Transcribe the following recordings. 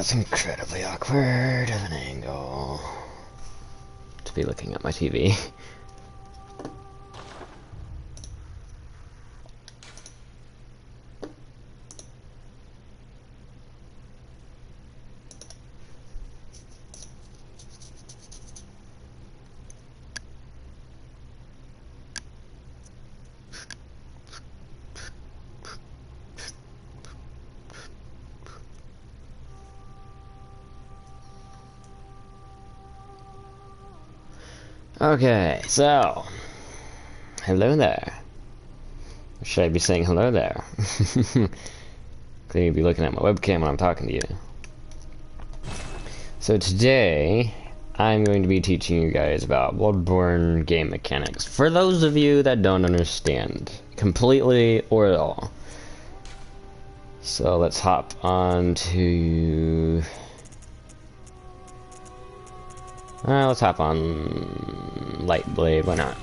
it's incredibly awkward of an angle to be looking at my TV. Okay, so hello there. Or should I be saying hello there? Could you be looking at my webcam when I'm talking to you? So today, I'm going to be teaching you guys about Bloodborne game mechanics. For those of you that don't understand, completely or at all. So let's hop on to... let's hop on Lightblade, why not?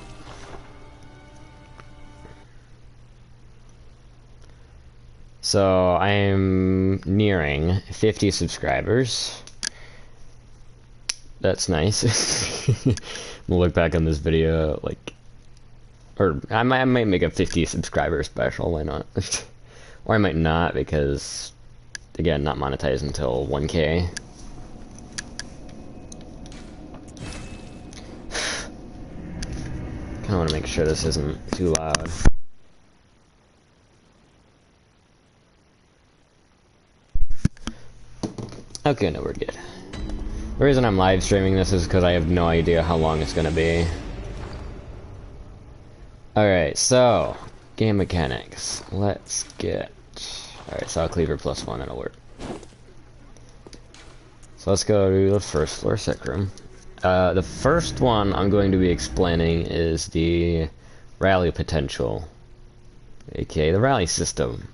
So I'm nearing 50 subscribers. That's nice. We'll look back on this video like, or I might make a 50 subscriber special, why not? Or I might not, because again, not monetized until 1K. I want to make sure this isn't too loud. Okay, no, we're good. The reason I'm live streaming this is because I have no idea how long it's gonna be. Alright, so game mechanics. Let's get... Alright, saw cleaver +1, that'll work. So let's go to the first floor sick room. The first one I'm going to be explaining is the rally potential, aka the rally system.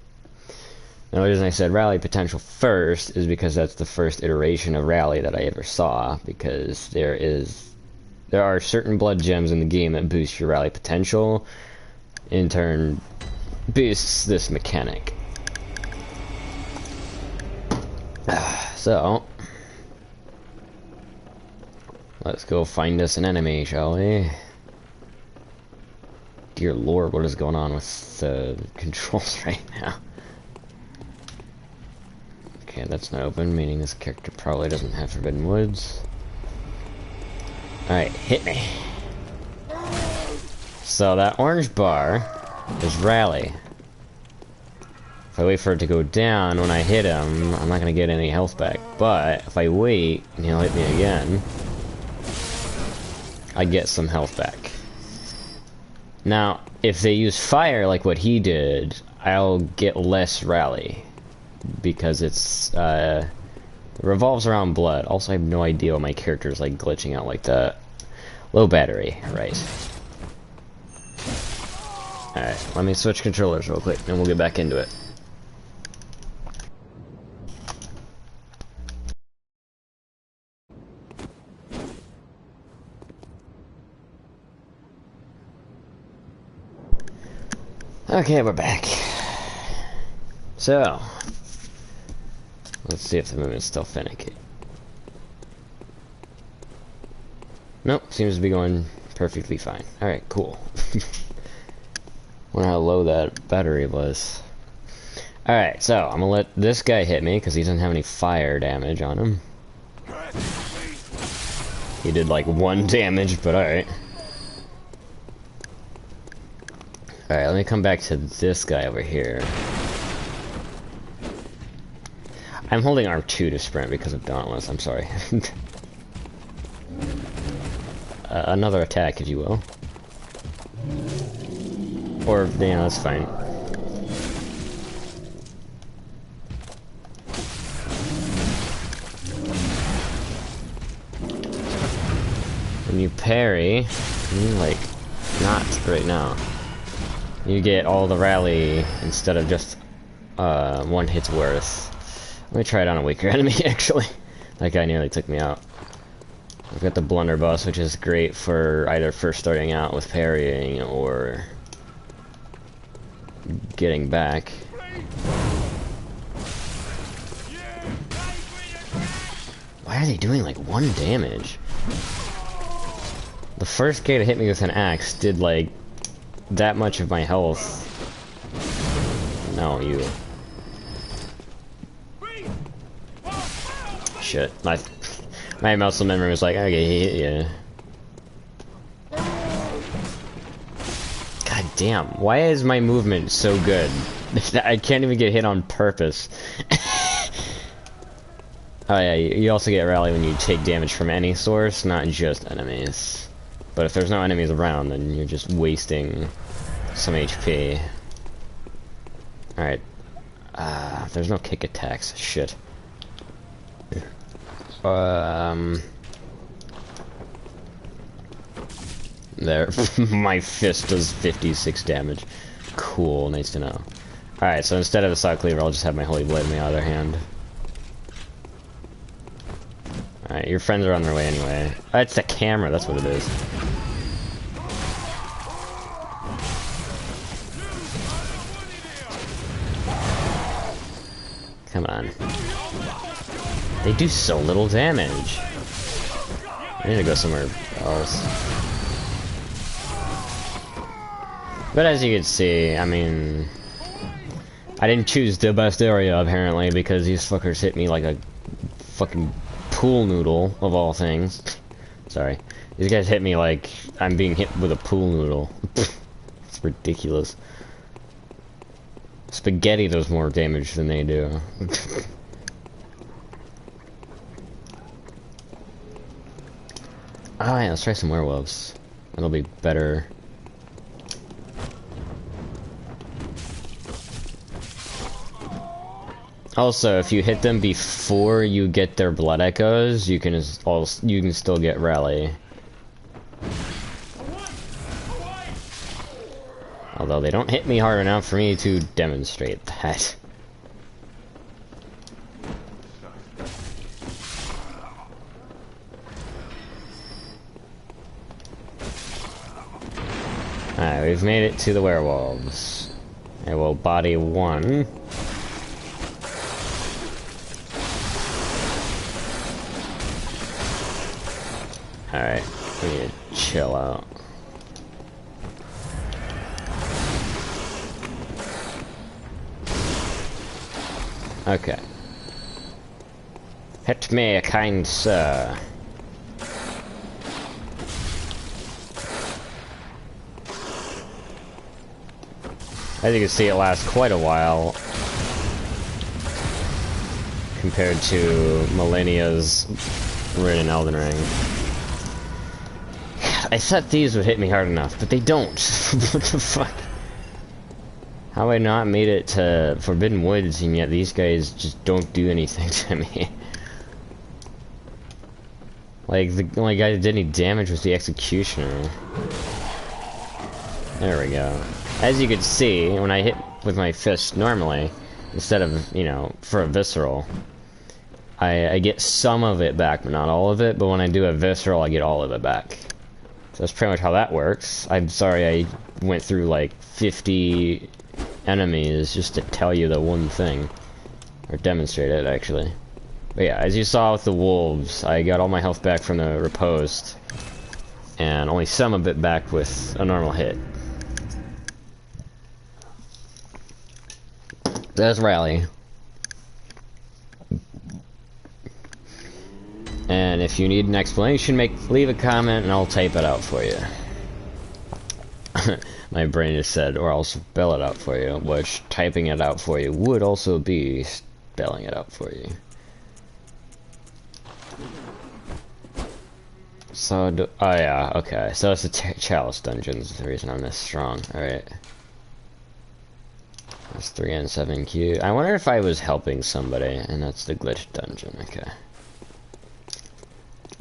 Now the reason I said rally potential first is because that's the first iteration of rally that I ever saw, because there are certain blood gems in the game that boost your rally potential, in turn boosts this mechanic. So let's go find us an enemy, shall we? Dear Lord, what is going on with the controls right now? Okay, that's not open, meaning this character probably doesn't have Forbidden Woods. Alright, hit me. So that orange bar is rally. If I wait for it to go down, when I hit him, I'm not gonna get any health back. But if I wait, and he'll hit me again, I get some health back. Now, if they use fire like what he did, I'll get less rally. Because it's, it revolves around blood. Also, I have no idea why my character is like glitching out like that. Low battery, right. Alright, let me switch controllers real quick, and we'll get back into it. Okay, we're back. So, let's see if the movement's still finicky. Nope, seems to be going perfectly fine. Alright, cool. Wonder how low that battery was. Alright, so I'm gonna let this guy hit me because he doesn't have any fire damage on him. He did like 1 damage, but alright. Alright, let me come back to this guy over here. I'm holding R2 to sprint because of Dauntless, I'm sorry. Another attack, if you will. Or, yeah, that's fine. When you parry, like, not right now. You get all the rally instead of just 1 hit's worth. Let me try it on a weaker enemy, actually. That guy nearly took me out. I've got the blunderbuss, which is great for either first starting out with parrying or getting back. Why are they doing like 1 damage? The first guy to hit me with an axe did like that much of my health. No, you. Shit. My muscle memory was like, okay, he hit you. God damn, why is my movement so good? I can't even get hit on purpose. Oh yeah, you also get rally when you take damage from any source, not just enemies. But if there's no enemies around, then you're just wasting some HP. Alright. There's no kick attacks. Shit. There. My fist does 56 damage. Cool, nice to know. Alright, so instead of a saw cleaver, I'll just have my holy blade in the other hand. Alright, your friends are on their way anyway. Oh, it's the camera, that's what it is. Come on. They do so little damage. I need to go somewhere else. But as you can see, I mean... I didn't choose the best area, apparently, because these fuckers hit me like a fucking pool noodle, of all things. Sorry. These guys hit me like I'm being hit with a pool noodle. It's ridiculous. Spaghetti does more damage than they do. Oh yeah, let's try some werewolves. It'll be better. Also, if you hit them before you get their blood echoes, you can still get rally. Although they don't hit me hard enough for me to demonstrate that. Alright, we've made it to the werewolves. I will body one. Alright, we need to chill out. Okay. Hit me, kind sir. As you can see, it lasts quite a while compared to Millennia's Rin and Elden Ring. I thought these would hit me hard enough, but they don't. What the fuck? How have I not made it to Forbidden Woods, and yet these guys just don't do anything to me? Like, the only guy that did any damage was the Executioner. There we go. As you can see, when I hit with my fist normally, instead of, you know, for a Visceral, I get some of it back, but not all of it, but when I do a Visceral, I get all of it back. So that's pretty much how that works. I'm sorry I went through like 50 enemies just to tell you the one thing. Or demonstrate it, actually. But yeah, as you saw with the wolves, I got all my health back from the riposte. And only some of it back with a normal hit. That's Rally. And if you need an explanation, leave a comment and I'll type it out for you. My brain just said, or I'll spell it out for you, which typing it out for you would also be spelling it out for you. So, oh yeah, okay. So it's the Chalice Dungeons is the reason I'm this strong. Alright. That's 3N7Q. I wonder if I was helping somebody, and that's the glitch dungeon. Okay.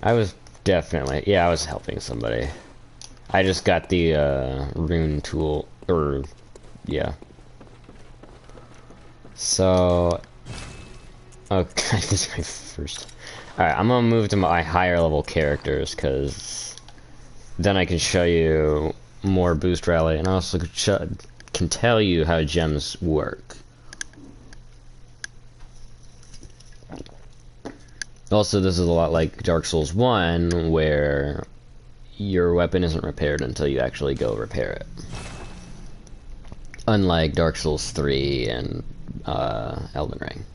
I was definitely, yeah, I was helping somebody. I just got the rune tool, or yeah. So, okay, this is my first. All right, I'm gonna move to my higher level characters because then I can show you more boost rally, and I also can tell you how gems work. Also, this is a lot like Dark Souls 1, where your weapon isn't repaired until you actually go repair it. Unlike Dark Souls 3 and Elden Ring.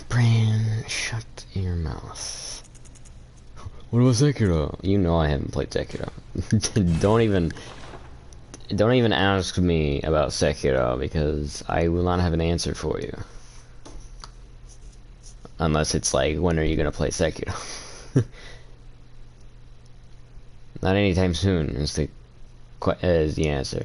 Brain, shut your mouth. What about Sekiro? You know I haven't played Sekiro. Don't even ask me about Sekiro, because I will not have an answer for you. Unless it's like, when are you gonna play Sekiro? Not anytime soon is the answer.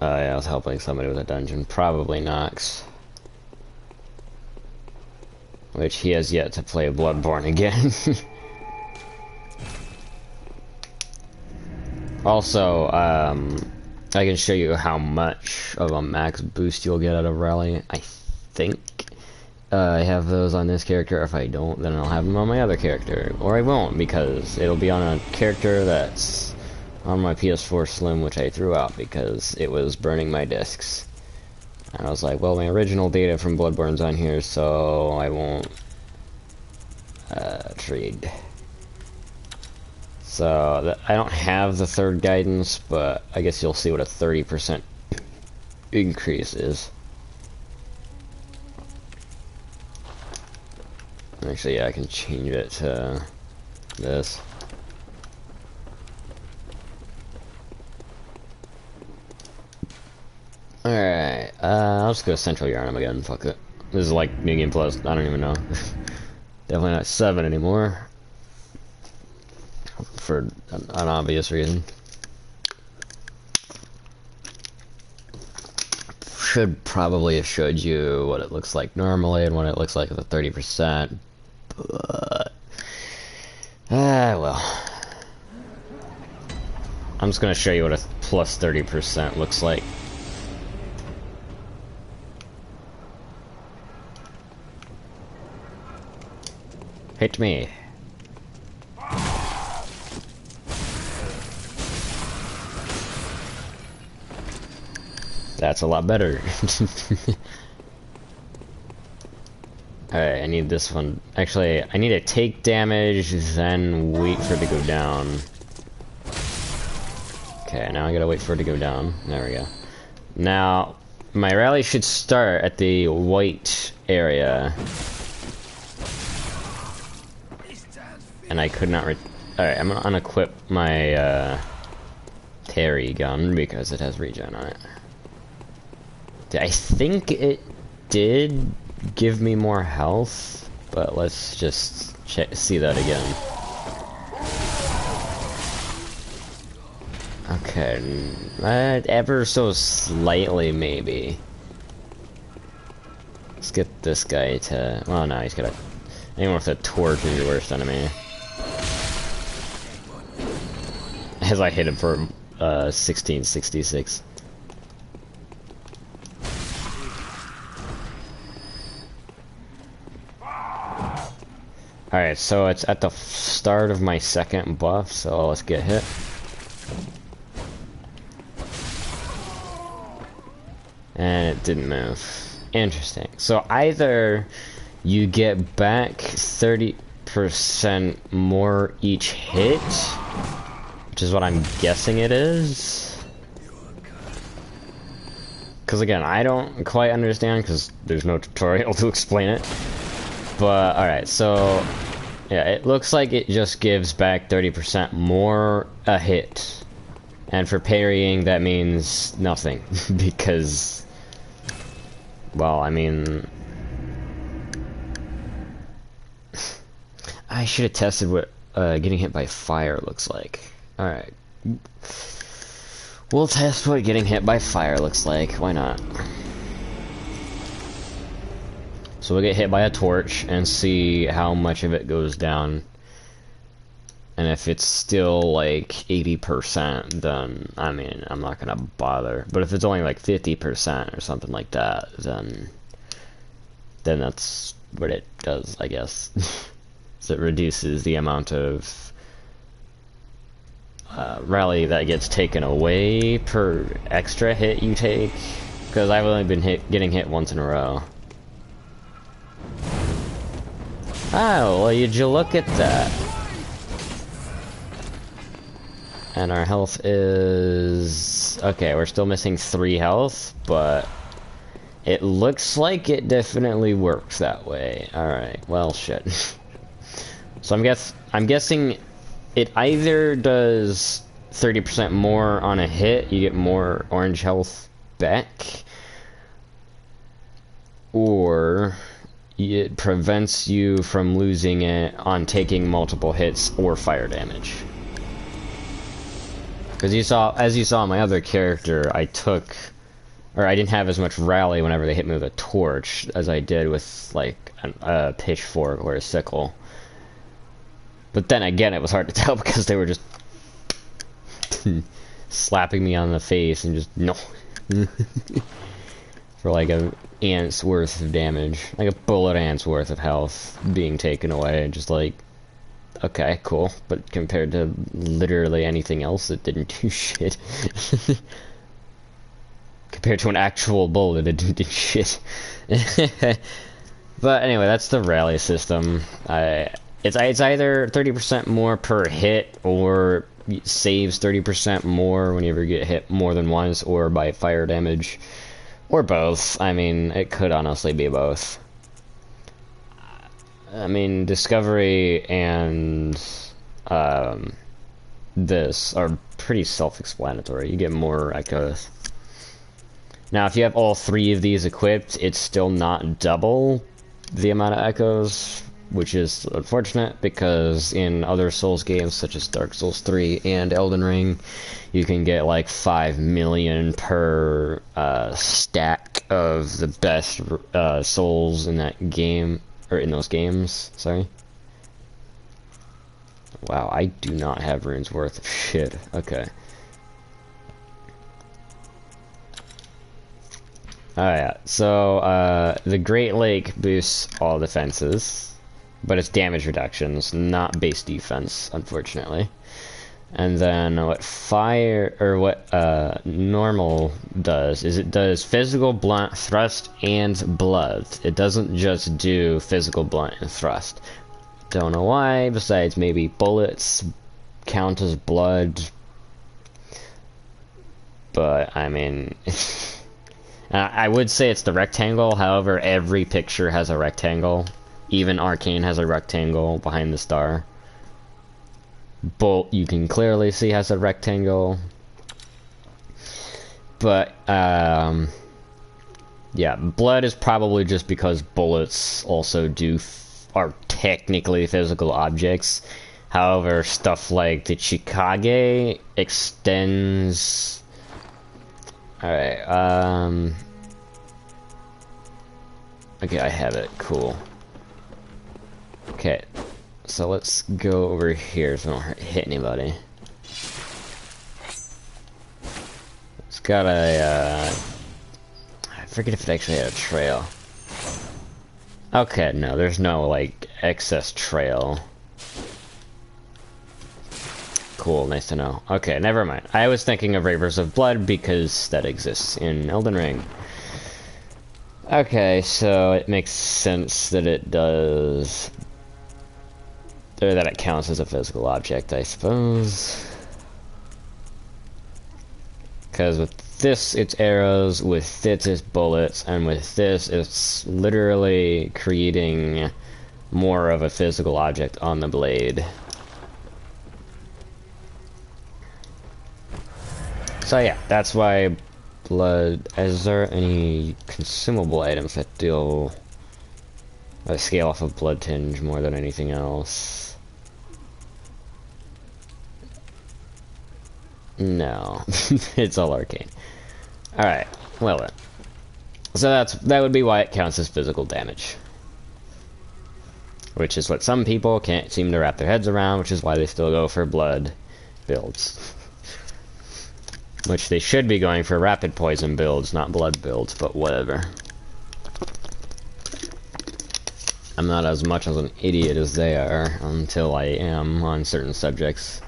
Yeah, I was helping somebody with a dungeon. Probably Nox. Which he has yet to play Bloodborne again. Also, I can show you how much of a max boost you'll get out of Rally. I think I have those on this character. If I don't, then I'll have them on my other character. Or I won't, because it'll be on a character that's on my PS4 Slim, which I threw out because it was burning my discs. And I was like, well, my original data from Bloodborne's on here, so I won't trade. So, I don't have the third guidance, but I guess you'll see what a 30% increase is. Actually, yeah, I can change it to this. Alright, I'll just go Central Yarnum again, fuck it. This is like New Game Plus, I don't even know. Definitely not 7 anymore. For an obvious reason. Should probably have showed you what it looks like normally and what it looks like at the 30%, but... well. I'm just gonna show you what a plus 30% looks like. Hit me. That's a lot better. Alright, I need this one. Actually, I need to take damage, then wait for it to go down. Okay, now I gotta wait for it to go down. There we go. Now, my rally should start at the white area. And I could not Alright, I'm gonna unequip my, Terry gun because it has regen on it. I think it did give me more health, but let's just see that again. Okay, ever so slightly, maybe. Let's get this guy to... Oh no, he's got a... Anyone with a torch is your worst enemy. As I hit him for 1666. Alright, so it's at the start of my second buff, so let's get hit. And it didn't move. Interesting. So either you get back 30% more each hit, which is what I'm guessing it is. Because again, I don't quite understand because there's no tutorial to explain it. But, alright, so, yeah, it looks like it just gives back 30% more a hit. And for parrying, that means nothing. Because, well, I mean... I should have tested what getting hit by fire looks like. Alright. We'll test what getting hit by fire looks like. Why not? So we'll get hit by a torch and see how much of it goes down. And if it's still like 80%, then, I mean, I'm not gonna bother. But if it's only like 50% or something like that, then that's what it does, I guess. So it reduces the amount of rally that gets taken away per extra hit you take. Because I've only been getting hit once in a row. Oh, well, you look at that. And our health is... Okay, we're still missing 3 health, but it looks like it definitely works that way. Alright, well, shit. So I'm guessing it either does 30% more on a hit, you get more orange health back, or it prevents you from losing it on taking multiple hits or fire damage. Because as you saw in my other character, I didn't have as much rally whenever they hit me with a torch as I did with, like, a pitchfork or a sickle. But then again, it was hard to tell because they were just slapping me on the face and just, no. For like a ant's worth of damage. Like a bullet ant's worth of health being taken away. Just like, okay, cool. But compared to literally anything else, it didn't do shit. Compared to an actual bullet, it didn't do shit. But anyway, that's the rally system. It's either 30% more per hit, or saves 30% more whenever you get hit more than once, or by fire damage, or both. I mean, it could honestly be both. I mean, Discovery and this are pretty self-explanatory. You get more echoes. Now, if you have all 3 of these equipped, it's still not double the amount of echoes, which is unfortunate, because in other Souls games such as Dark Souls 3 and Elden Ring, you can get like 5 million per stack of the best souls in that game, or in those games, sorry. Wow, I do not have runes worth of shit. Okay. Alright, so the Great Lake boosts all defenses, but it's damage reductions, not base defense, unfortunately. And then what normal does is it does physical, blunt, thrust, and blood. It doesn't just do physical, blunt, and thrust. Don't know why, besides maybe bullets count as blood. But, I mean... I would say it's the rectangle, however, every picture has a rectangle. Even Arcane has a rectangle behind the star. Bolt, you can clearly see, has a rectangle. But, yeah, blood is probably just because bullets also are technically physical objects. However, stuff like the Chikage extends... Alright, okay, I have it, cool. Okay, so let's go over here so I don't hit anybody. It's got a, I forget if it actually had a trail. Okay, no, there's no, like, excess trail. Cool, nice to know. Okay, never mind. I was thinking of Ravers of Blood because that exists in Elden Ring. Okay, so it makes sense that it does... or that it counts as a physical object, I suppose. Because with this, it's arrows, with this, it's bullets, and with this, it's literally creating more of a physical object on the blade. So yeah, that's why blood... Is there any consumable items that deal... I scale off of blood tinge more than anything else? No. It's all arcane. Alright, well then. So that would be why it counts as physical damage. Which is what some people can't seem to wrap their heads around, which is why they still go for blood builds. Which they should be going for rapid poison builds, not blood builds, but whatever. I'm not as much as an idiot as they are until I am on certain subjects.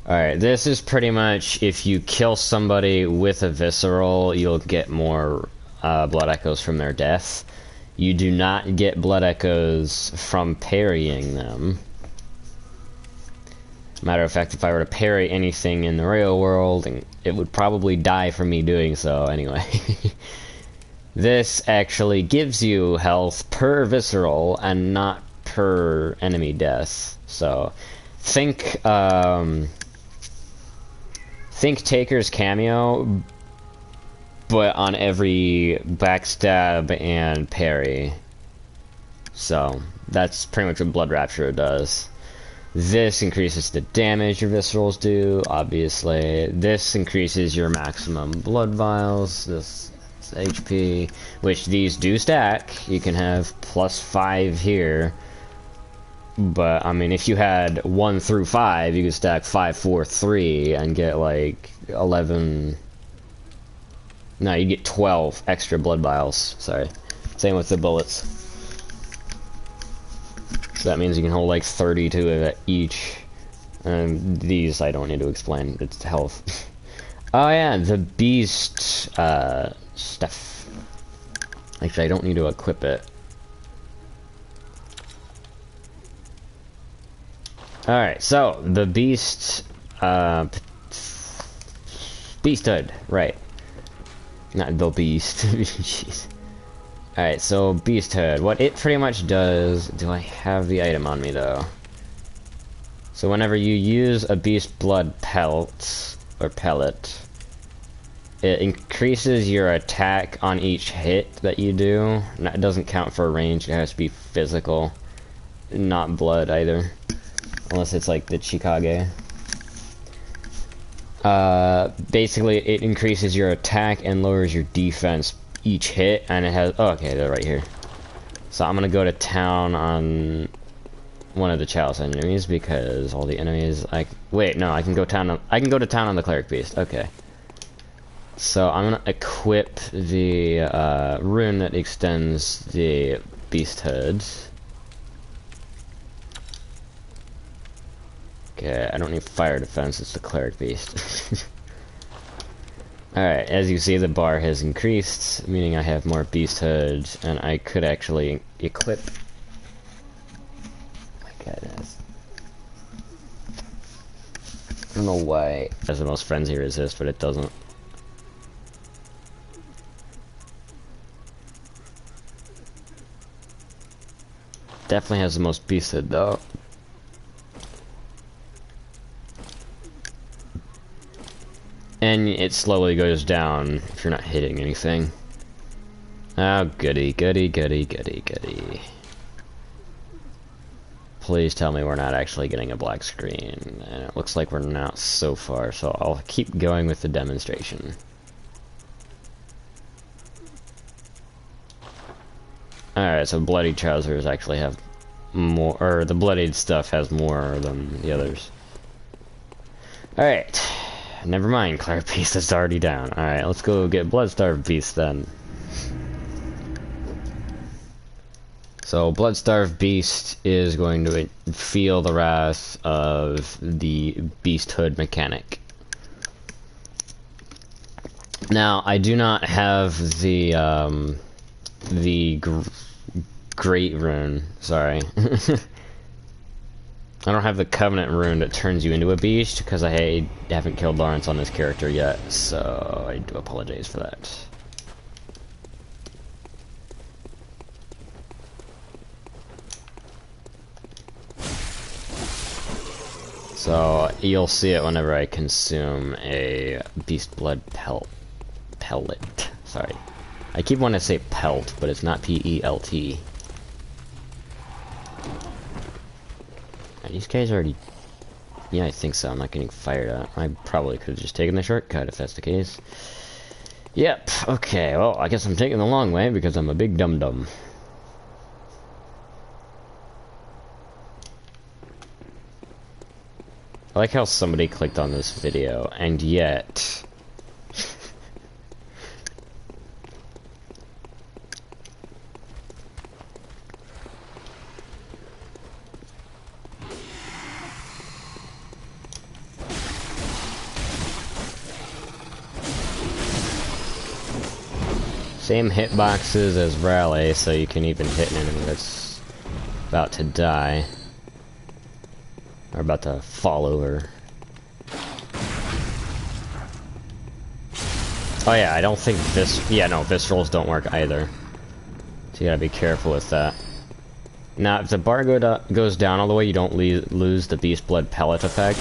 Alright, this is pretty much if you kill somebody with a visceral, you'll get more blood echoes from their death. You do not get blood echoes from parrying them. Matter of fact, if I were to parry anything in the real world, it would probably die from me doing so anyway. This actually gives you health per visceral and not per enemy death. So, think Taker's cameo, but on every backstab and parry. So, that's pretty much what Blood Rapture does. This increases the damage your viscerals do, obviously. This increases your maximum blood vials, this HP, which these do stack. You can have +5 here. But, I mean, if you had 1 through 5, you could stack 5, 4, 3 and get, like, 11... No, you get 12 extra blood vials. Sorry. Same with the bullets. So that means you can hold, like, 32 of it each. And these I don't need to explain. It's health. Oh, yeah, the beast, stuff. Actually, I don't need to equip it. Alright, so, the beast, beasthood, right. Not the beast, jeez. Alright, so, beasthood. What it pretty much does... Do I have the item on me, though? So, whenever you use a beast blood pellet, it increases your attack on each hit that you do. It doesn't count for range, it has to be physical. Not blood, either. Unless it's like the Chikage. Basically, it increases your attack and lowers your defense each hit, and it has... Oh, okay, they're right here. So I'm gonna go to town on one of the chalice enemies, because all the enemies... Wait, no, I can go to town on the cleric beast. Okay. So I'm gonna equip the rune that extends the beasthood. Okay, I don't need fire defense, it's the cleric beast. Alright, as you see, the bar has increased, meaning I have more beasthood, and I could actually equip... My god, I don't know why it has the most frenzy resist, but it doesn't. Definitely has the most beasthood, though. And it slowly goes down if you're not hitting anything. Oh, goody, goody, goody, goody, goody. Please tell me we're not actually getting a black screen. And it looks like we're not so far, so I'll keep going with the demonstration. Alright, so bloody trousers actually have more, or the bloodied stuff has more than the others. Alright. Never mind, Cleric Beast is already down. Alright, let's go get Bloodstarved Beast then. So, Bloodstarved Beast is going to feel the wrath of the Beasthood mechanic. Now, I do not have the Great Rune, sorry. I don't have the Covenant Rune that turns you into a beast, because I haven't killed Lawrence on this character yet, so I do apologize for that. So, you'll see it whenever I consume a Beast Blood pellet. Sorry. I keep wanting to say pelt, but it's not P-E-L-T. These guys already... Yeah, I think so. I'm not getting fired at. I probably could have just taken the shortcut if that's the case. Yep. Okay, well, I guess I'm taking the long way because I'm a big dum-dum. I like how somebody clicked on this video, and yet... Same hitboxes as Rally, so you can even hit an enemy that's about to die. Or about to fall over. Oh yeah, I don't think viscerals don't work either. So you gotta be careful with that. Now, if the bar goes down all the way, you don't lose the Beast Blood pellet effect.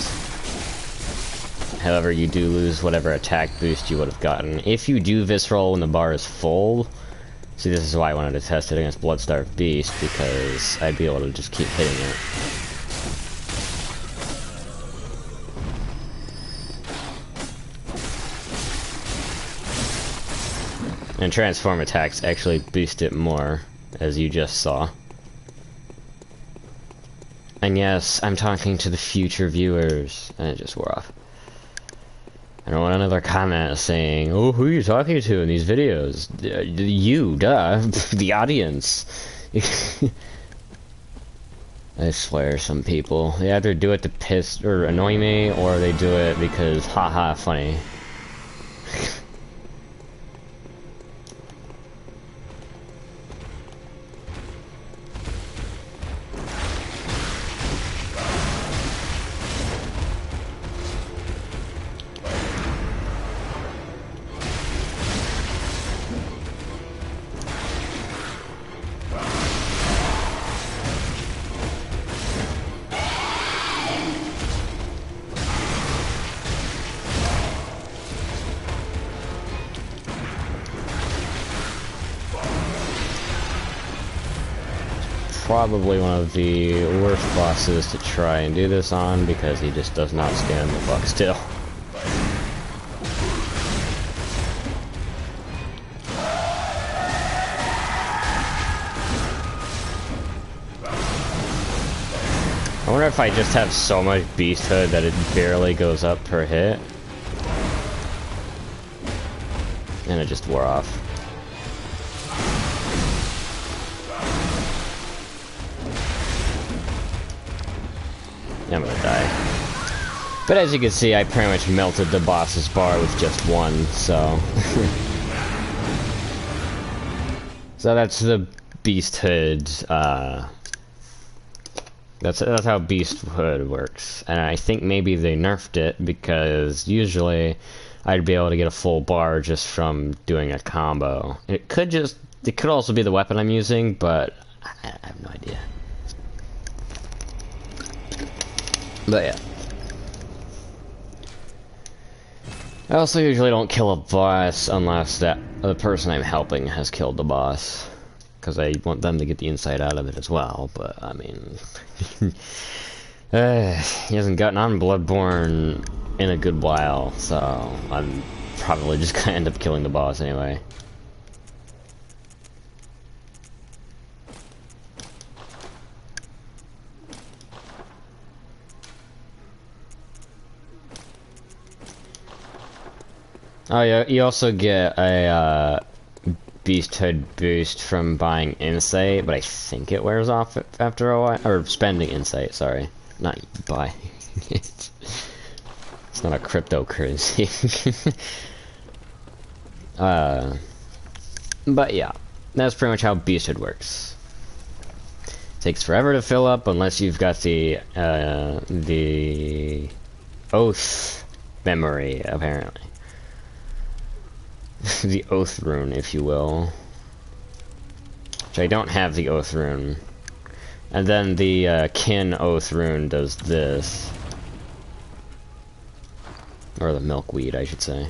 However, you do lose whatever attack boost you would have gotten. If you do visceral when the bar is full, see, this is why I wanted to test it against Bloodstarved Beast, because I'd be able to just keep hitting it. And transform attacks actually boost it more, as you just saw. And yes, I'm talking to the future viewers. And it just wore off. I don't want another comment saying, "Oh, who are you talking to in these videos?" You, duh. The audience. I swear, some people. They either do it to piss or annoy me, or they do it because, haha, funny. Probably one of the worst bosses to try and do this on, because he just does not stand the fuck still. I wonder if I just have so much beasthood that it barely goes up per hit. And it just wore off. I'm gonna die. But as you can see, I pretty much melted the boss's bar with just one, so... So that's the beasthood, that's how beasthood works. And I think maybe they nerfed it, because usually I'd be able to get a full bar just from doing a combo. It could also be the weapon I'm using, but I have no idea. But yeah. I also usually don't kill a boss unless the person I'm helping has killed the boss. Because I want them to get the insight out of it as well, but I mean... he hasn't gotten on Bloodborne in a good while, so I'm probably just gonna end up killing the boss anyway. Oh yeah, you also get a beasthood boost from buying insight, but I think it wears off after a while. Or spending insight, sorry. Not buy. It's not a cryptocurrency. But yeah, that's pretty much how beasthood works. Takes forever to fill up unless you've got the oath memory, apparently. The oath rune, if you will. Which I don't have the oath rune. And then the kin oath rune does this. Or the milkweed, I should say.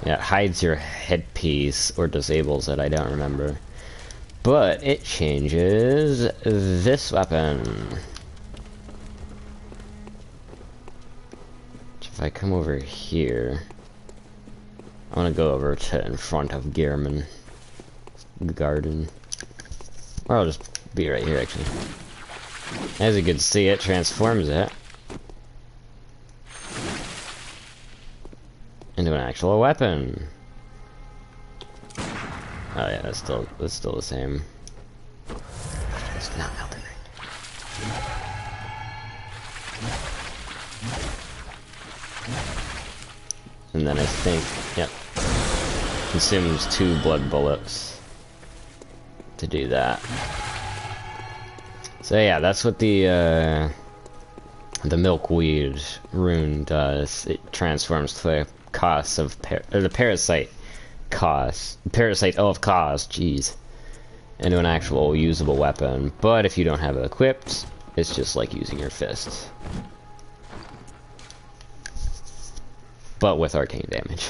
Yeah, it hides your headpiece, or disables it, I don't remember. But it changes this weapon. If I come over here... I want to go over to in front of Gehrman Garden. Or I'll just be right here, actually. As you can see, it transforms it into an actual weapon. Oh yeah, that's still the same. It's not melting. And then I think, yep. consumes 2 blood bullets to do that. So yeah, that's what the milkweed rune does. It transforms the cost of the parasite of cost, jeez, into an actual usable weapon. But if you don't have it equipped, it's just like using your fists, but with arcane damage.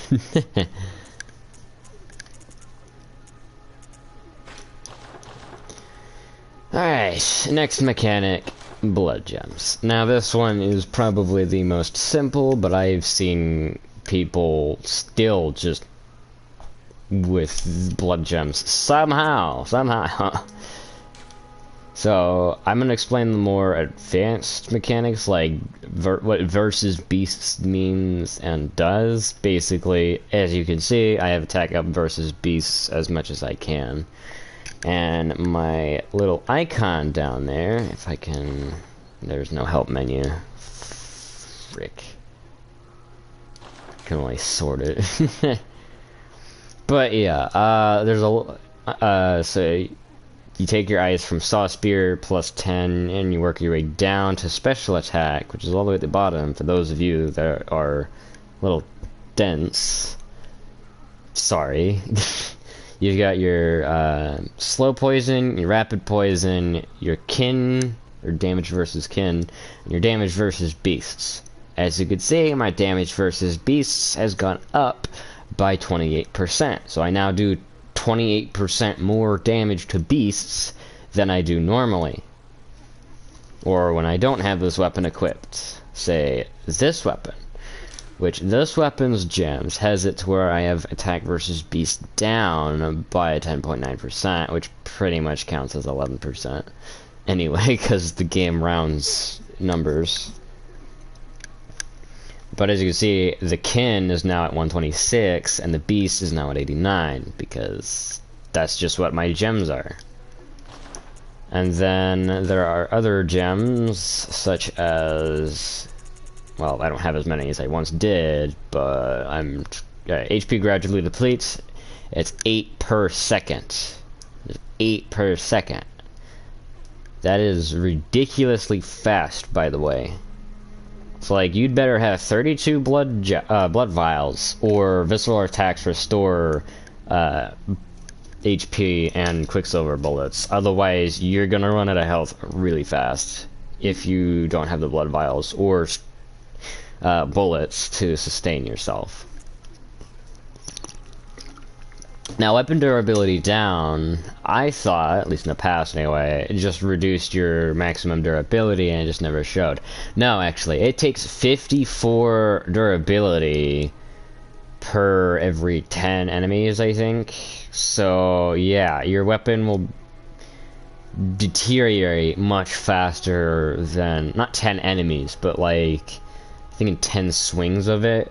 Alright, next mechanic, blood gems. Now this one is probably the most simple, but I've seen people still just with blood gems somehow. So I'm gonna explain the more advanced mechanics, like what versus beasts means and does. Basically, as you can see, I have attack up versus beasts as much as I can. And my little icon down there, if I can, there's no help menu. Frick. I can only sort it. But yeah, there's a, so you take your ice from Saw Spear plus 10 and you work your way down to special attack, which is all the way at the bottom for those of you that are a little dense. Sorry. You've got your slow poison, your rapid poison, your kin, or damage versus kin, and your damage versus beasts. As you can see, my damage versus beasts has gone up by 28%. So I now do 28% more damage to beasts than I do normally. Or when I don't have this weapon equipped. Say, this weapon. Which this weapon's gems has it to where I have attack versus beast down by 10.9%, which pretty much counts as 11%. Anyway, because the game rounds numbers. But as you can see, the kin is now at 126, and the beast is now at 89, because that's just what my gems are. And then there are other gems, such as... well, I don't have as many as I once did, but I'm... HP gradually depletes. It's 8 per second. 8 per second. That is ridiculously fast, by the way. It's like, you'd better have 32 blood vials, or visceral attacks restore HP and quicksilver bullets. Otherwise, you're gonna run out of health really fast if you don't have the blood vials or bullets to sustain yourself. Now, weapon durability down, I thought, at least in the past anyway, it just reduced your maximum durability and it just never showed. No, actually, it takes 54 durability per every 10 enemies, I think. So, yeah, your weapon will deteriorate much faster than, not 10 enemies, but like, I think in 10 swings of it.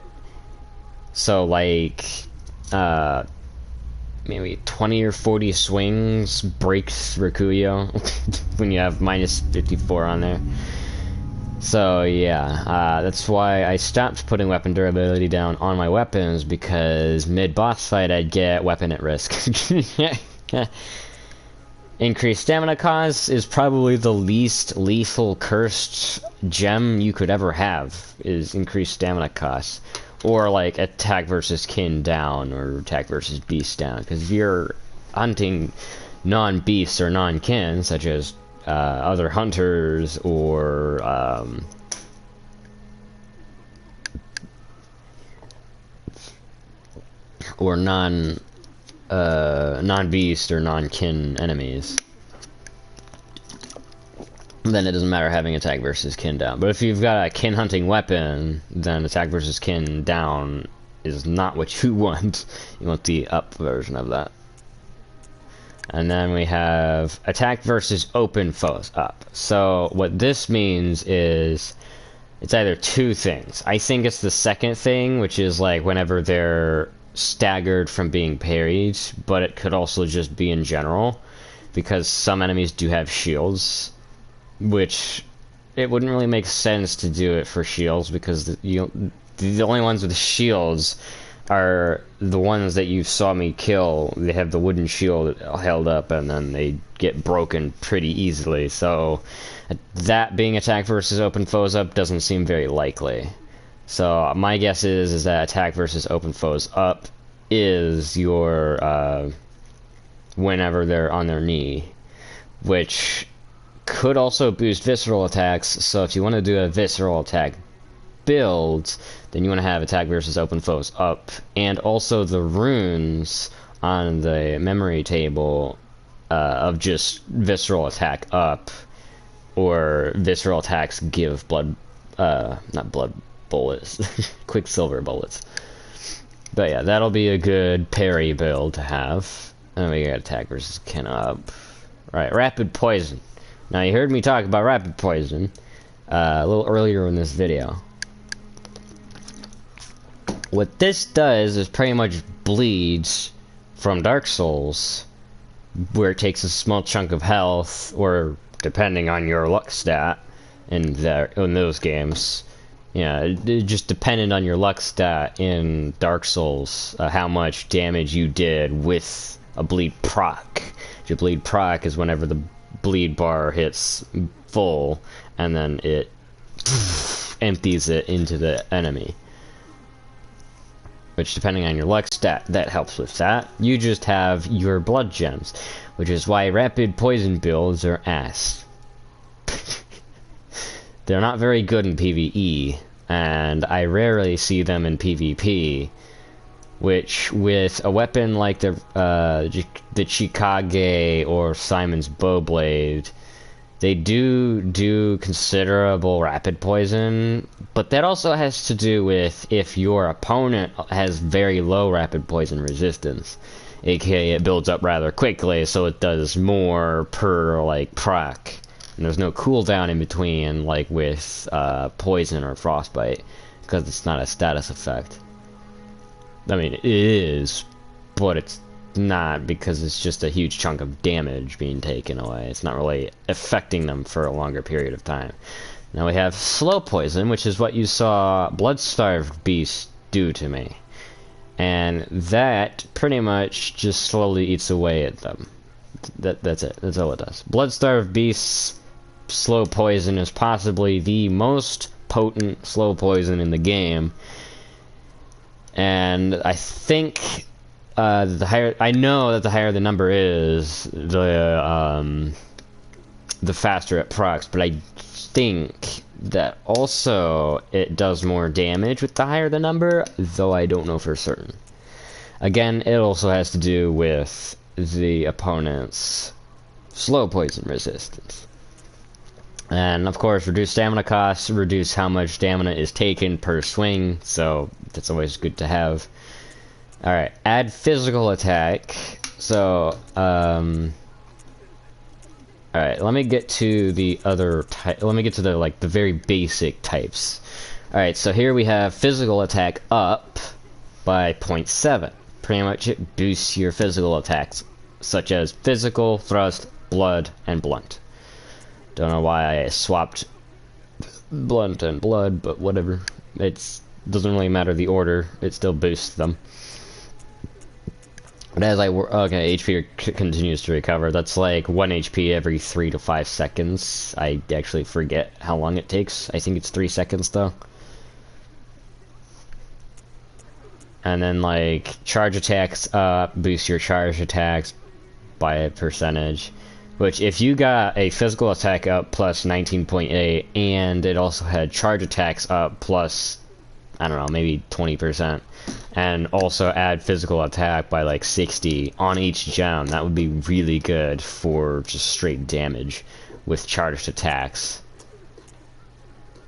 So, like, maybe 20 or 40 swings breaks Rikuyo when you have minus 54 on there. So yeah, that's why I stopped putting weapon durability down on my weapons, because mid-boss fight I'd get weapon at risk. Increased stamina cost is probably the least lethal cursed gem you could ever have, is increased stamina cost. Or like attack versus kin down, or attack versus beast down. Because if you're hunting non-beasts or non-kin, such as other hunters or non-beast or non-kin enemies, then it doesn't matter having attack versus kin down. But if you've got a kin hunting weapon, then attack versus kin down is not what you want. You want the up version of that. And then we have attack versus open foes up. So what this means is it's either two things. I think it's the second thing, which is like whenever they're staggered from being parried, but it could also just be in general, because some enemies do have shields, which it wouldn't really make sense to do it for shields, because the only ones with shields are the ones that you saw me kill. They have the wooden shield held up, and then they get broken pretty easily. So that being attack versus open foes up doesn't seem very likely. So my guess is that attack versus open foes up is your whenever they're on their knee, which could also boost visceral attacks. So if you want to do a visceral attack build, then you want to have attack versus open foes up, and also the runes on the memory table of just visceral attack up, or visceral attacks give blood, not blood bullets, quicksilver bullets. But yeah, that'll be a good parry build to have. And then we got attack versus kin up. Right, rapid poison. Now you heard me talk about rapid poison a little earlier in this video. What this does is pretty much bleeds from Dark Souls, where it takes a small chunk of health, or depending on your luck stat in those games. Yeah, it just depended on your luck stat in Dark Souls, how much damage you did with a bleed proc. Your bleed proc is whenever the bleed bar hits full, and then it empties it into the enemy. Which, depending on your luck stat, that helps with that. You just have your blood gems, which is why rapid poison builds are ass. They're not very good in PvE, and I rarely see them in PvP, which, with a weapon like the Chikage or Simon's Bowblade, they do considerable rapid poison, but that also has to do with if your opponent has very low rapid poison resistance, aka it builds up rather quickly, so it does more per, like, proc. And there's no cooldown in between, like with poison or frostbite, because it's not a status effect. I mean, it is, but it's not, because it's just a huge chunk of damage being taken away. It's not really affecting them for a longer period of time. Now we have slow poison, which is what you saw Blood-Starved Beast do to me. And that pretty much just slowly eats away at them. That's it. That's all it does. Blood-Starved Beast's slow poison is possibly the most potent slow poison in the game. And I think I know that the higher the number is, the faster it procs, but I think that also it does more damage with the higher the number, though I don't know for certain. Again, it also has to do with the opponent's slow poison resistance. And of course, reduce stamina costs, reduce how much stamina is taken per swing, so that's always good to have. Alright, add physical attack. So, alright, let me get to the other type. Let me get to the, like, the very basic types. Alright, so here we have physical attack up by 0.7. Pretty much it boosts your physical attacks, such as physical, thrust, blood, and blunt. Don't know why I swapped blunt and blood, but whatever. It doesn't really matter the order, it still boosts them. But as okay, HP continues to recover. That's like 1 HP every 3 to 5 seconds. I actually forget how long it takes. I think it's 3 seconds though. And then, like, charge attacks up, boost your charge attacks by a percentage. Which, if you got a physical attack up plus 19.8, and it also had charge attacks up plus, I don't know, maybe 20%, and also add physical attack by like 60 on each gem, that would be really good for just straight damage with charged attacks.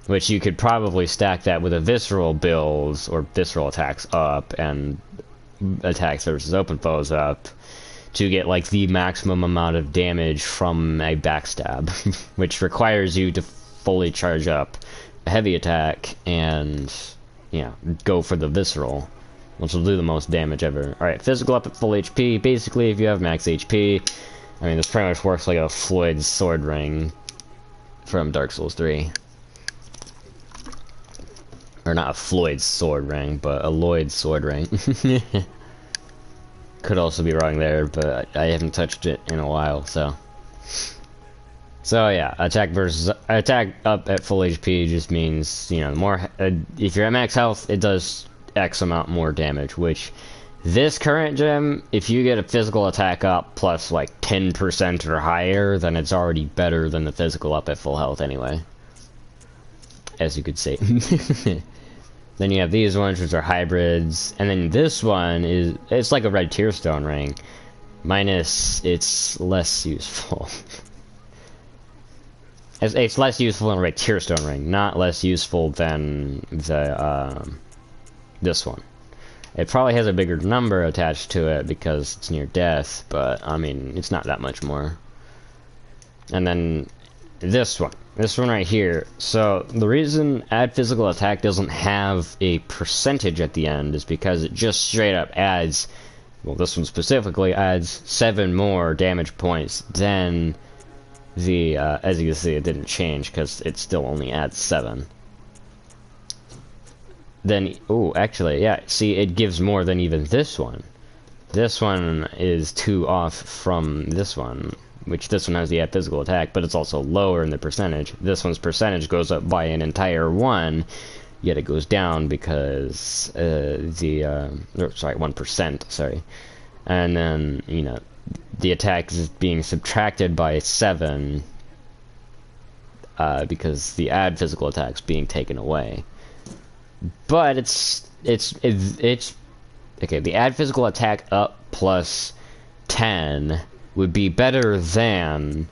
Which you could probably stack that with a visceral build, or visceral attacks up, and attacks versus open foes up, to get like the maximum amount of damage from a backstab, which requires you to fully charge up a heavy attack and, you know, go for the visceral, which will do the most damage ever. Alright, physical up at full HP. Basically, if you have max HP, I mean, this pretty much works like a Floyd's sword ring from Dark Souls 3. Or not a Floyd sword ring, but a Lloyd sword ring. Could also be wrong there, but I haven't touched it in a while, so. So yeah, attack up at full HP just means, you know, more, if you're at max health, it does X amount more damage, which this current gem, if you get a physical attack up plus like 10% or higher, then it's already better than the physical up at full health anyway. As you could see. Then you have these ones, which are hybrids, and then this one it's like a red tearstone ring, minus it's less useful. It's less useful than a red tearstone ring, not less useful than the this one. It probably has a bigger number attached to it because it's near death, but I mean it's not that much more. And then this one right here. So the reason add physical attack doesn't have a percentage at the end is because it just straight up adds, well, this one specifically adds 7 more damage points than the, as you can see, it didn't change because it still only adds 7. Then, oh, actually, yeah, see, it gives more than even this one. This one is 2 off from this one, which this one has the add physical attack, but it's also lower in the percentage. This one's percentage goes up by an entire 1, yet it goes down because sorry, 1%, sorry. And then, you know, the attack is being subtracted by 7 because the add physical attack is being taken away. But it's okay, the add physical attack up plus 10 would be better than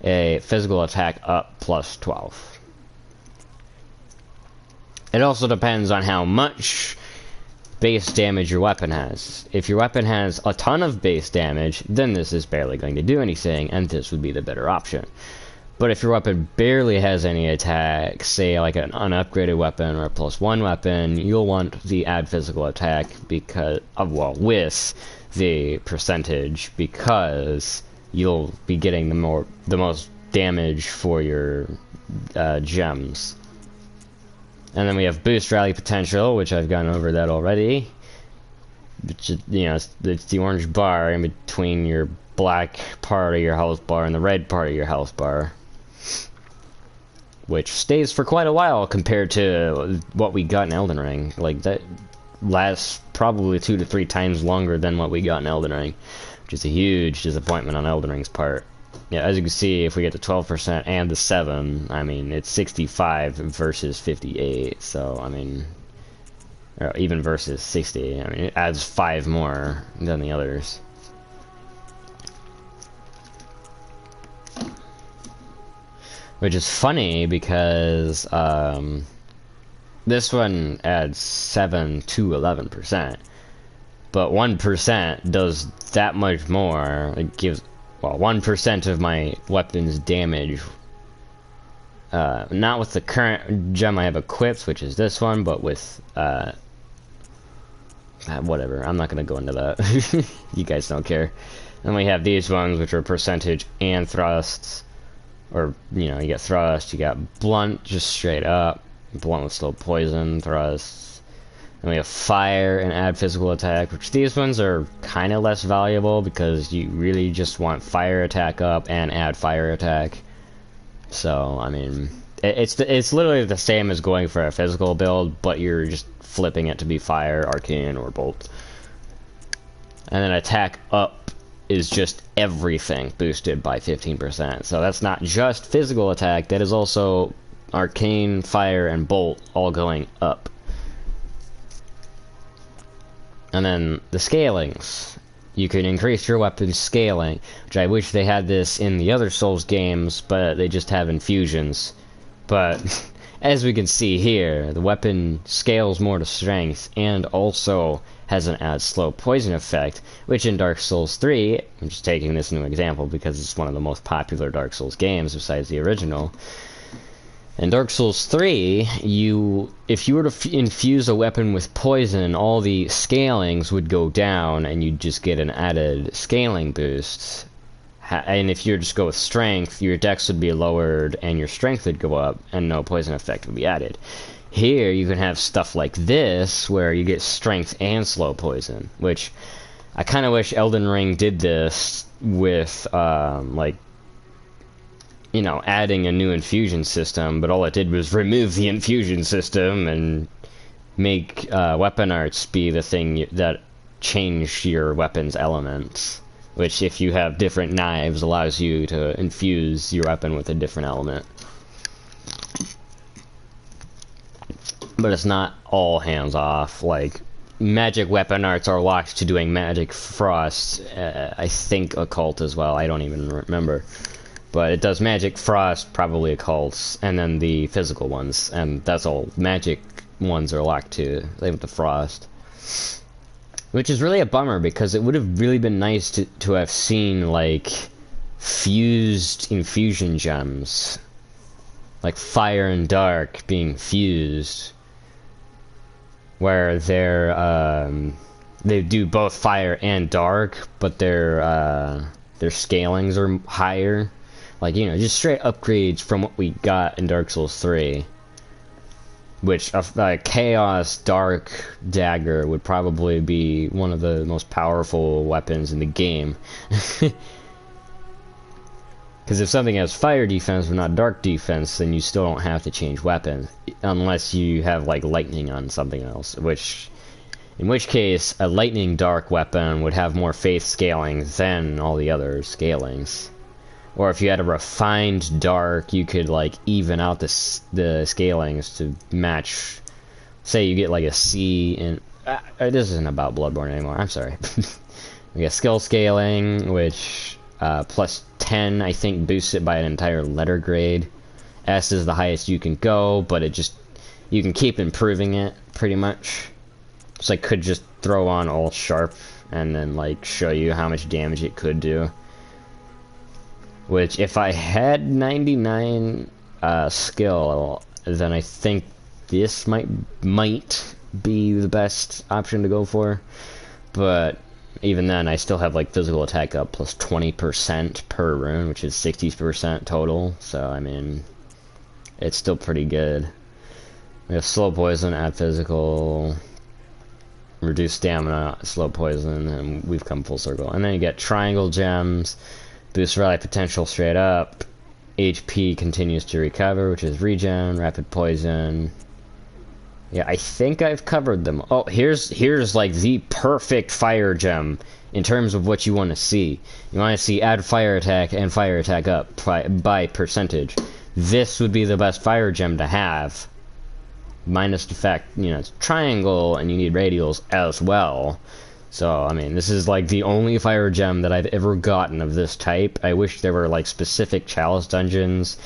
a physical attack up plus 12. It also depends on how much base damage your weapon has. If your weapon has a ton of base damage, then this is barely going to do anything, and this would be the better option. But if your weapon barely has any attack, say like an unupgraded weapon or a +1 weapon, you'll want the add physical attack because of, well, with the percentage, because you'll be getting the most damage for your gems. And then we have boost rally potential, which I've gone over that already. Which, you know, it's the orange bar in between your black part of your health bar and the red part of your health bar, which stays for quite a while compared to what we got in Elden Ring. Like, that lasts probably 2 to 3 times longer than what we got in Elden Ring, which is a huge disappointment on Elden Ring's part. Yeah, as you can see, if we get to 12% and the 7, I mean, it's 65 versus 58, so, I mean, or even versus 60, I mean, it adds 5 more than the others. Which is funny because this one adds 7 to 11%, but 1% does that much more. It gives, well, 1% of my weapon's damage. Not with the current gem I have equipped, which is this one, but with whatever. I'm not gonna go into that. You guys don't care. Then we have these ones, which are percentage and thrusts. Or, you know, you get thrust, you got blunt, just straight up. Blunt with slow poison, thrust. Then we have fire and add physical attack, which these ones are kind of less valuable because you really just want fire attack up and add fire attack. So, I mean, it's literally the same as going for a physical build, but you're just flipping it to be fire, arcane, or bolt. And then attack up is just everything boosted by 15%. So that's not just physical attack, that is also arcane, fire, and bolt all going up. And then the scalings. You can increase your weapon's scaling, which I wish they had this in the other Souls games, but they just have infusions. But as we can see here, the weapon scales more to strength and also has an add slow poison effect, which in Dark Souls 3, I'm just taking this new example because it's one of the most popular Dark Souls games besides the original. In Dark Souls 3, if you were to infuse a weapon with poison, all the scalings would go down and you'd just get an added scaling boost. And if you were to just go with strength, your dex would be lowered and your strength would go up and no poison effect would be added. Here you can have stuff like this where you get strength and slow poison, which I kind of wish Elden Ring did this with like, you know, adding a new infusion system, but all it did was remove the infusion system and make weapon arts be the thing that change your weapon's elements, which if you have different knives allows you to infuse your weapon with a different element. But it's not all hands off. Like, magic weapon arts are locked to doing magic frost, I think occult as well, I don't even remember. But it does magic frost, probably occults, and then the physical ones, and that's all. Magic ones are locked to, same with the frost. Which is really a bummer, because it would have really been nice to have seen, like, fused infusion gems. Like fire and dark being fused. Where they do both fire and dark, but their scalings are higher. Like, you know, just straight upgrades from what we got in Dark Souls 3. Which, a Chaos Dark Dagger would probably be one of the most powerful weapons in the game. Because if something has fire defense but not dark defense, then you still don't have to change weapons. Unless you have, like, lightning on something else. In which case, a lightning dark weapon would have more faith scaling than all the other scalings. Or if you had a refined dark, you could, like, even out the scalings to match. Say you get, like, a C in... this isn't about Bloodborne anymore, I'm sorry. We got skill scaling, which plus 10, I think, boosts it by an entire letter grade. S is the highest you can go, but it just... you can keep improving it, pretty much. So I could just throw on all sharp, and then, like, show you how much damage it could do. Which, if I had 99 skill, then I think this might be the best option to go for. But even then, I still have, like, physical attack up plus 20% per rune, which is 60% total. So, I mean, it's still pretty good. We have slow poison, add physical, reduce stamina, slow poison, and we've come full circle. And then you get triangle gems. Boost rally potential straight up. HP continues to recover, which is regen, rapid poison. Yeah, I think I've covered them. Oh, here's like the perfect fire gem in terms of what you want to see. You want to see add fire attack and fire attack up by percentage. This would be the best fire gem to have. Minus the fact, you know, it's triangle and you need radials as well. So, I mean, this is, like, the only fire gem that I've ever gotten of this type. I wish there were, like, specific chalice dungeons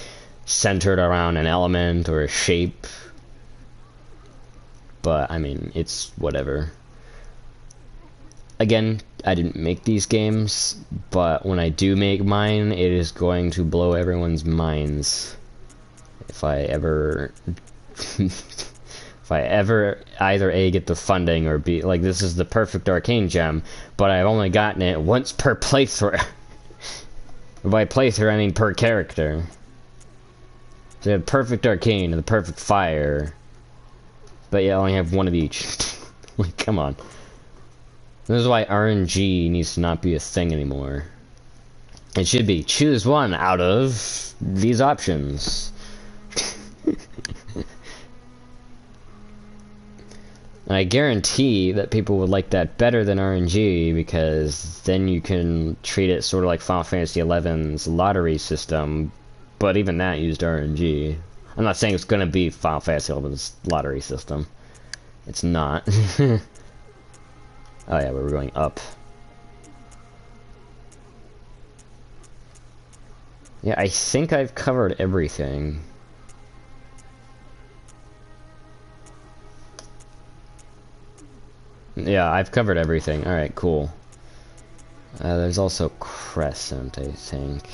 centered around an element or a shape. But, I mean, it's whatever. Again, I didn't make these games, but when I do make mine, it is going to blow everyone's minds. If I ever... If I ever either A, get the funding, or B, like, this is the perfect arcane gem, but I've only gotten it once per playthrough. By playthrough, I mean per character. So you have perfect arcane and the perfect fire, but you only have one of each. Like, come on. This is why RNG needs to not be a thing anymore. It should be, choose one out of these options. And I guarantee that people would like that better than RNG, because then you can treat it sort of like Final Fantasy XI's lottery system, but even that used RNG. I'm not saying it's going to be Final Fantasy XI's lottery system. It's not. Oh yeah, we were going up. Yeah, I think I've covered everything. Yeah, I've covered everything. Alright, cool. There's also Crescent, I think.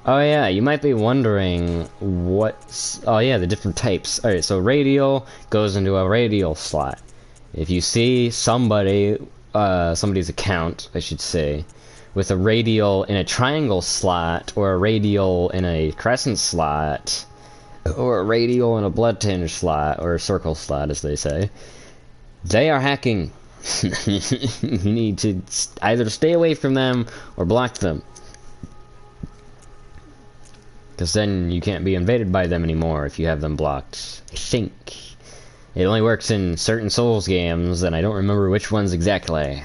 Oh yeah, you might be wondering what's... Oh yeah, the different types. Alright, so radial goes into a radial slot. If you see somebody's account, I should say, with a radial in a triangle slot, or a radial in a crescent slot, or a radial and a blood tinge slot, or a circle slot as they say, they are hacking. You need to either stay away from them or block them. Because then you can't be invaded by them anymore if you have them blocked. I think. It only works in certain Souls games, and I don't remember which ones exactly.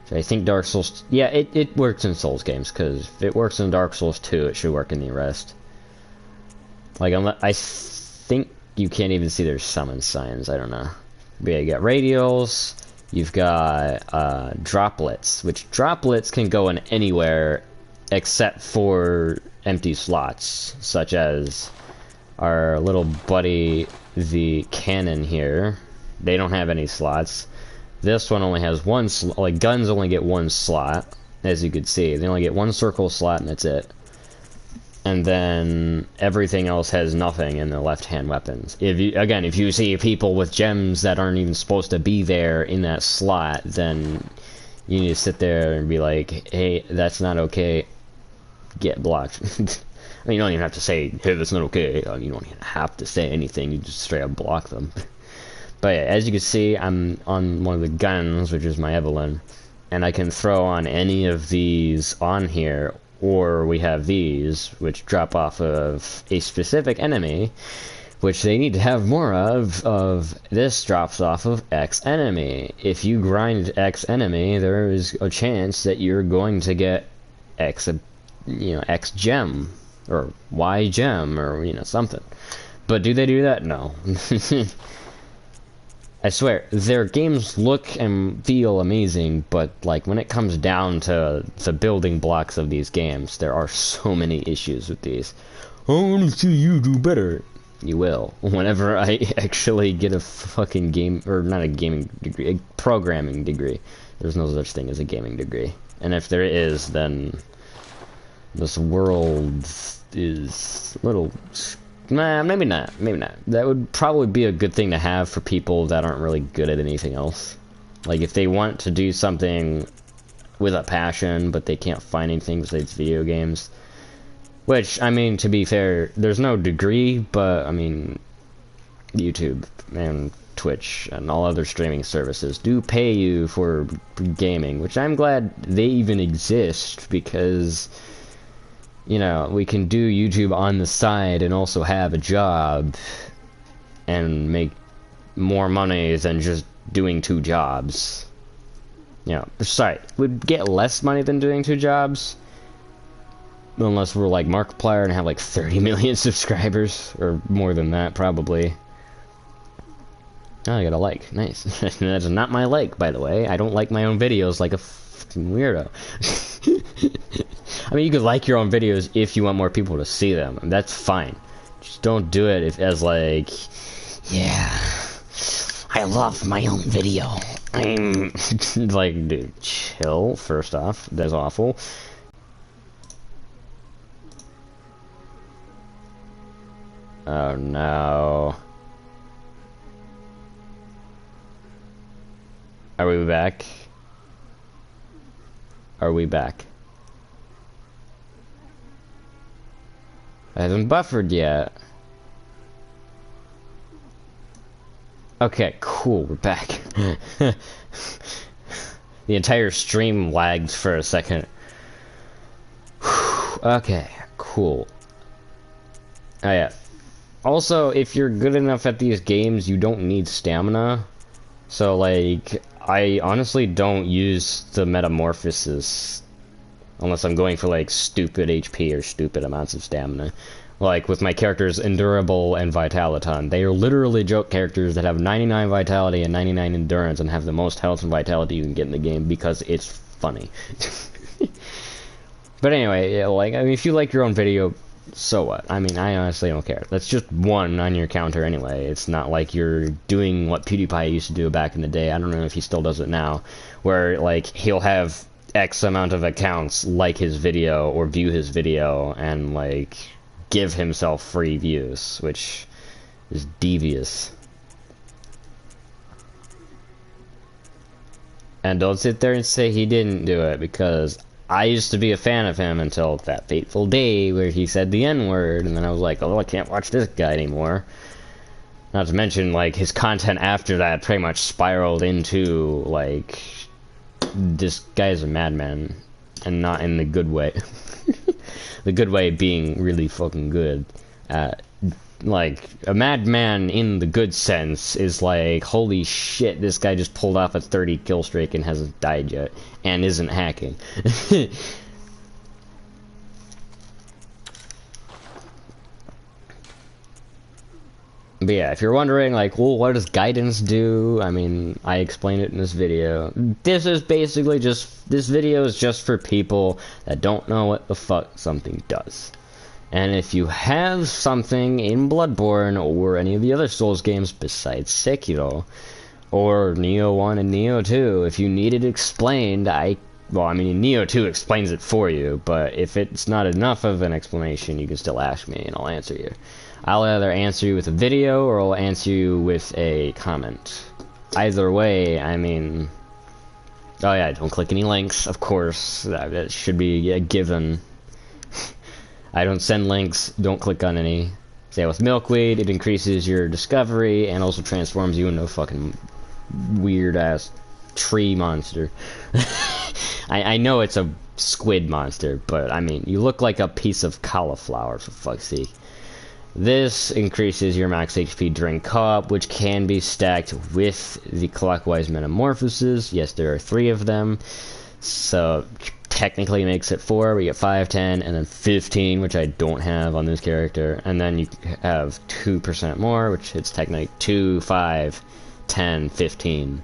So I think Dark Souls... Yeah, it works in Souls games, because if it works in Dark Souls 2, it should work in the rest. Like, I think you can't even see their summon signs, I don't know. But yeah, you got radials, you've got droplets, which droplets can go in anywhere except for empty slots, such as our little buddy, the cannon here. They don't have any slots. This one only has one slot. Like, guns only get one slot, as you can see. They only get one circle slot, and that's it. And then everything else has nothing in the left-hand weapons. If you see people with gems that aren't even supposed to be there in that slot, then you need to sit there and be like, hey, that's not okay. Get blocked. I mean, you don't even have to say, hey, that's not okay. You don't even have to say anything. You just straight up block them. But yeah, as you can see, I'm on one of the guns, which is my Evelyn, and I can throw on any of these on here, or we have these, which drop off of a specific enemy, which they need to have more of this drops off of X enemy. If you grind X enemy, there is a chance that you're going to get X gem, or Y gem, or, something. But do they do that? No. I swear, their games look and feel amazing, but, like, when it comes down to the building blocks of these games, there are so many issues with these. I want to see you do better. You will. Whenever I actually get a fucking game, or not a gaming degree, a programming degree. There's no such thing as a gaming degree. And if there is, then this world is a little... Nah, maybe not. Maybe not. That would probably be a good thing to have for people that aren't really good at anything else. Like, if they want to do something with a passion, but they can't find anything besides video games. Which, I mean, to be fair, there's no degree, but, I mean, YouTube and Twitch and all other streaming services do pay you for gaming, which I'm glad they even exist, because... we can do YouTube on the side and also have a job and make more money than just doing 2 jobs. Sorry, we'd get less money than doing 2 jobs. Unless we're like Markiplier and have like 30 million subscribers, or more than that, probably. Oh, I got a like. Nice. That's not my like, by the way. I don't like my own videos like a fucking weirdo. I mean, you could like your own videos if you want more people to see them, and that's fine. Just don't do it as like, yeah, I love my own video. I'm like, dude, chill, first off. That's awful. Oh no. Are we back? Are we back? I haven't buffered yet. Okay, cool, we're back. The entire stream lagged for a second. Okay, cool. Oh yeah. Also, if you're good enough at these games, you don't need stamina. So, like, I honestly don't use the metamorphosis unless I'm going for, like, stupid HP or stupid amounts of stamina. Like, with my characters Endurable and Vitaliton. They are literally joke characters that have 99 Vitality and 99 Endurance and have the most health and Vitality you can get in the game because it's funny. But anyway, yeah, like, I mean, if you like your own video, so what? I mean, I honestly don't care. That's just 1 on your counter anyway. It's not like you're doing what PewDiePie used to do back in the day. I don't know if he still does it now, where, like, he'll have X amount of accounts like his video or view his video and, like, give himself free views, which is devious. And don't sit there and say he didn't do it, because I used to be a fan of him until that fateful day where he said the N-word, and then I was like, oh, I can't watch this guy anymore. Not to mention, like, his content after that pretty much spiraled into, like, this guy's a madman, and not in the good way. The good way being really fucking good. Like, a madman in the good sense is like, holy shit, this guy just pulled off a 30 kill streak and hasn't died yet, and isn't hacking. But yeah, if you're wondering, like, well, what does guidance do? I mean, I explained it in this video. This is basically just, this video is just for people that don't know what the fuck something does. And if you have something in Bloodborne or any of the other Souls games besides Sekiro, or Nioh 1 and Nioh 2, if you need it explained, well, I mean, Nioh 2 explains it for you, but if it's not enough of an explanation, you can still ask me and I'll answer you. I'll either answer you with a video or I'll answer you with a comment. Either way, I mean... Oh yeah, don't click any links, of course. That should be a given. I don't send links, don't click on any. Say with milkweed, it increases your discovery and also transforms you into a fucking weird-ass tree monster. I know it's a squid monster, but I mean, you look like a piece of cauliflower, for fuck's sake. This increases your max HP during co-op, which can be stacked with the clockwise metamorphoses. Yes, there are 3 of them, so technically makes it 4. We get 5, 10, and then 15, which I don't have on this character. And then you have 2% more, which is technically 2, 5, 10, 15.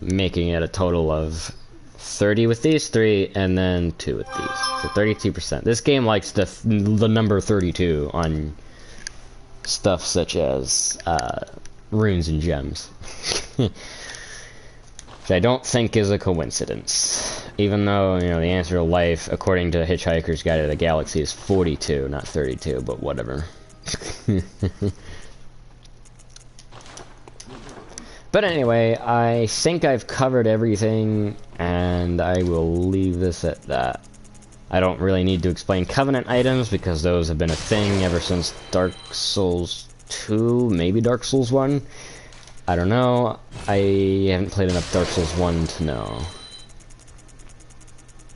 Making it a total of 30 with these 3, and then 2 with these. So 32%. This game likes the number 32 on stuff such as runes and gems. Which I don't think is a coincidence. Even though, you know, the answer to life, according to Hitchhiker's Guide to the Galaxy, is 42, not 32, but whatever. But anyway, I think I've covered everything, and I will leave this at that. I don't really need to explain Covenant items, because those have been a thing ever since Dark Souls 2, maybe Dark Souls 1? I don't know. I haven't played enough Dark Souls 1 to know.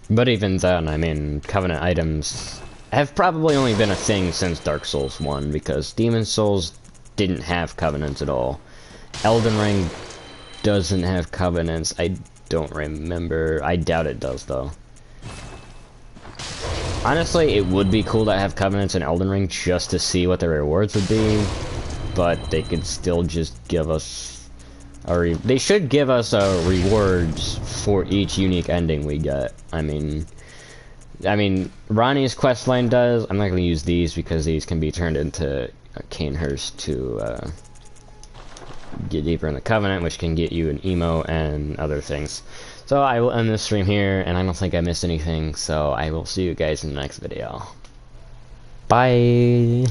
But even then, I mean, Covenant items have probably only been a thing since Dark Souls 1, because Demon Souls didn't have Covenants at all. Elden Ring doesn't have Covenants. I don't remember. I doubt it does, though. Honestly, it would be cool to have Covenants in Elden Ring just to see what the rewards would be, but they could still just give us they should give us rewards for each unique ending we get. I mean, Ronnie's questline does. I'm not going to use these because these can be turned into Canehurst to get deeper in the Covenant, which can get you an emo and other things. So I will end this stream here, and I don't think I missed anything, so I will see you guys in the next video. Bye!